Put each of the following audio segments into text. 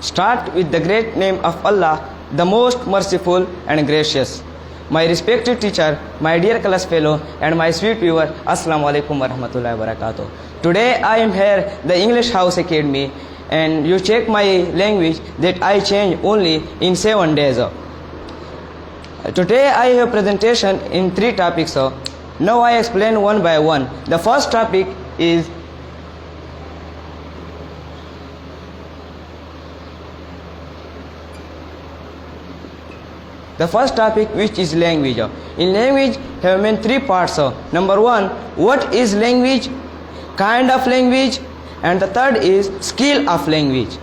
Start with the great name of Allah, the most merciful and gracious. My respected teacher, my dear class fellow, and my sweet viewer, Assalamu alaikum wa rahmatullahi wa barakatuh. Today I am here, the English House Academy, and you check my language that I change only in 7 days. Today I have presentation in 3 topics. Now I explain one by one. The first topic is which is language. In language have main 3 parts. Number 1, what is language, kind of language, and the third is skill of language.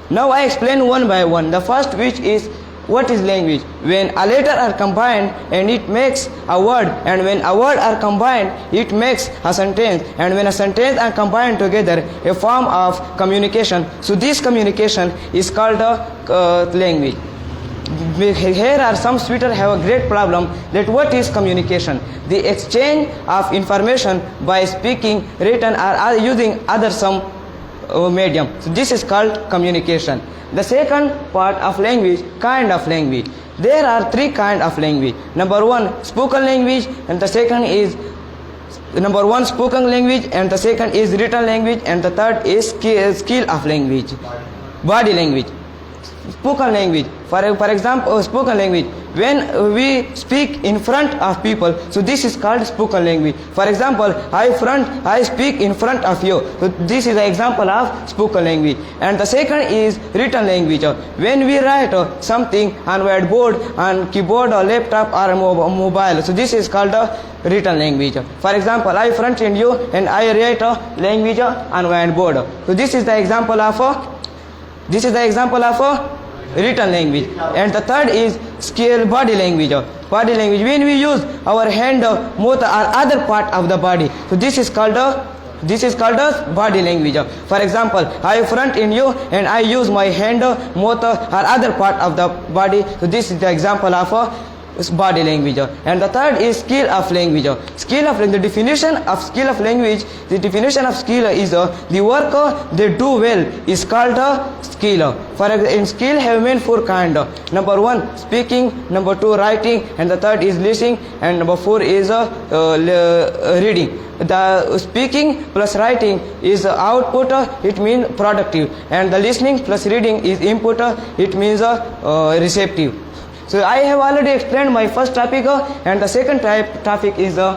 Now I explain one by one. The first, which is what is language. When a letter are combined and it makes a word, and when a word are combined it makes a sentence, and when a sentence are combined together a form of communication. So this communication is called language. Here are some students have a great problem that what is communication? The exchange of information by speaking, written, or using other some medium. So this is called communication. The second part of language, kind of language. There are 3 kind of language. Number 1, spoken language, and the second is spoken language, and the second is written language, and the third is skill of language, body language. Spoken language, for example, spoken language, when we speak in front of people, so this is called spoken language. For example, I speak in front of you, so this is an example of spoken language. And the second is written language. When we write something on whiteboard, on keyboard or laptop or mobile, so this is called written language. For example, I front in you and I write language on whiteboard, so this is the example of written language. And the third is skill, body language. Body language, when we use our hand, mouth or other part of the body, so this is called body language. For example, I front in you and I use my hand, mouth or other part of the body, so this is the example of body language. And the third is skill of language. Skill of language, the definition of skill of language, the definition of skill is the work they do well is called skill. For example, in skill have main 4 kind. Number 1, speaking, number 2, writing, and the third is listening, and number 4 is reading. The speaking plus writing is output, it means productive, and the listening plus reading is input, it means receptive. So I have already explained my first topic, and the second topic is the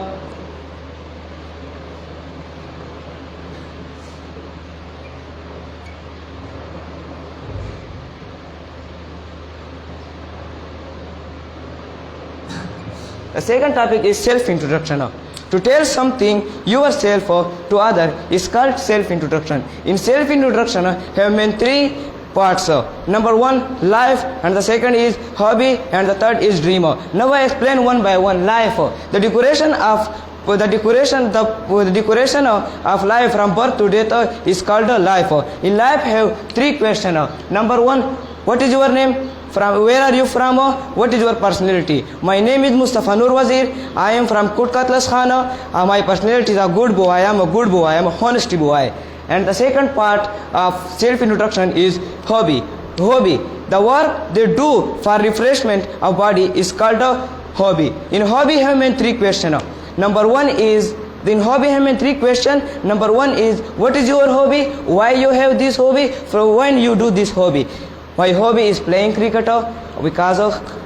second topic is self-introduction. To tell something yourself to other is called self-introduction. In self-introduction have main 3 parts. Number 1, life, and the second is hobby, and the third is dreamer. Now I explain one by one. Life, the decoration of life from birth to death is called life. In life have 3 questions. Number 1, what is your name? From where are you from? What is your personality? My name is Mustafa Nur Wazir. I am from Kutkatlas Khana. My personality is a good boy. I am a good boy. I am a honest boy. And the second part of self-introduction is hobby. Hobby, the work they do for refreshment of body is called a hobby. In hobby have main 3 questions. Number 1 is, in hobby have main 3 questions. Number 1 is, what is your hobby? Why you have this hobby? From when you do this hobby? My hobby is playing cricket because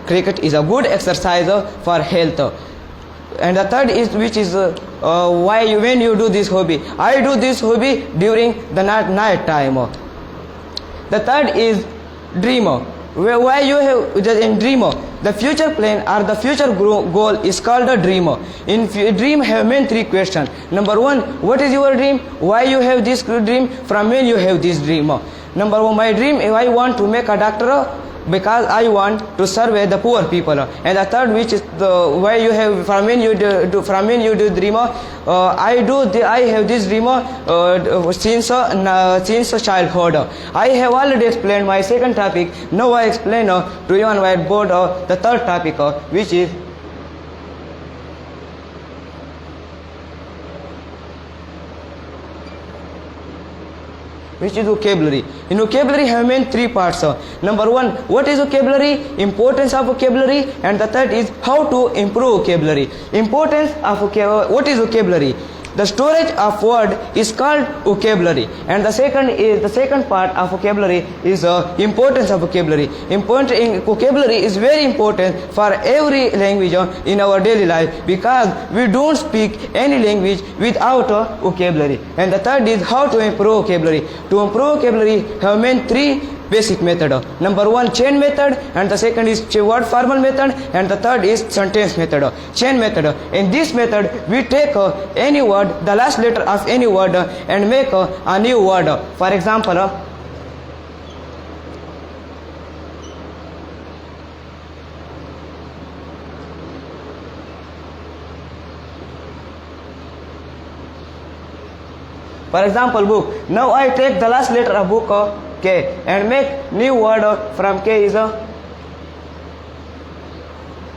cricket is a good exercise for health. And the third is, which is when you do this hobby? I do this hobby during the night time. The third is dreamer. Why you have in dreamer? The future plan or the future goal is called a dreamer. In dream have main 3 questions. Number 1, what is your dream? Why you have this dream? From when you have this dream? Number 1, my dream, I want to make a doctor because I want to serve the poor people. And the third, which is the why you have from when you do dream, I have this dream since childhood. I have already explained my second topic. Now I explain to you on whiteboard the third topic, which is which is vocabulary. In vocabulary have main three parts. Number one, what is vocabulary, importance of vocabulary, and the third is how to improve vocabulary. Importance of what is vocabulary? The storage of word is called vocabulary, and the second part of vocabulary is importance of vocabulary. Vocabulary is very important for every language in our daily life, because we don't speak any language without vocabulary. And the third is how to improve vocabulary. To improve vocabulary have main three basic method. Number one, chain method, and the second is word formal method, and the third is sentence method. Chain method. In this method, we take any word, the last letter of any word, and make a new word. For example, book. Now I take the last letter of book, K, and make new word from K is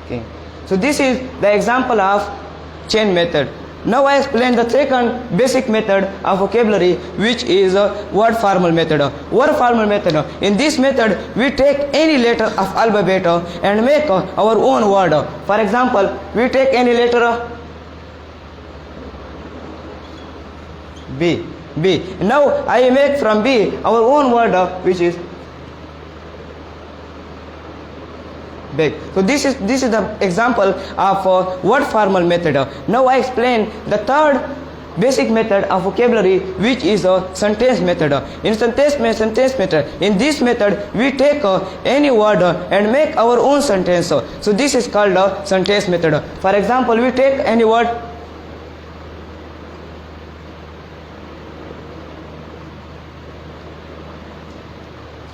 K. So this is the example of chain method. Now I explain the second basic method of vocabulary, which is word formal method. Word formal method. In this method, we take any letter of alphabet and make our own word. For example, we take any letter B. Now I make from B our own word, which is big. So this is the example of word formal method. Now I explain the third basic method of vocabulary, which is a sentence method. In sentence method, in this method we take any word and make our own sentence. So this is called a sentence method. For example, we take any word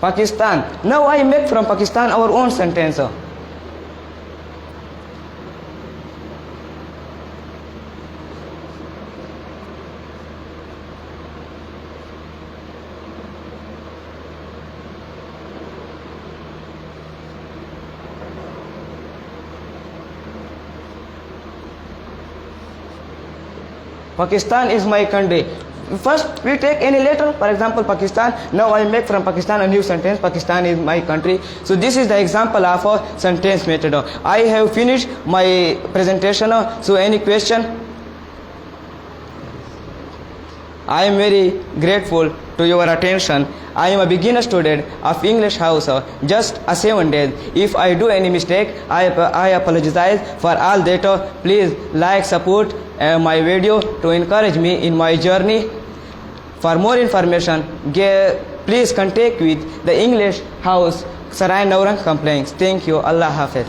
Pakistan. Now I make from Pakistan our own sentence. Pakistan is my country. First we take any letter, for example Pakistan. Now I make from Pakistan a new sentence. Pakistan is my country. So this is the example of a sentence method. I have finished my presentation. So any question? I am very grateful to your attention. I am a beginner student of English House, just 7 days. If I do any mistake, I apologize for all that. Please like, support my video to encourage me in my journey. For more information, please contact with the English House, Sarai Naurang Complaints. Thank you. Allah Hafiz.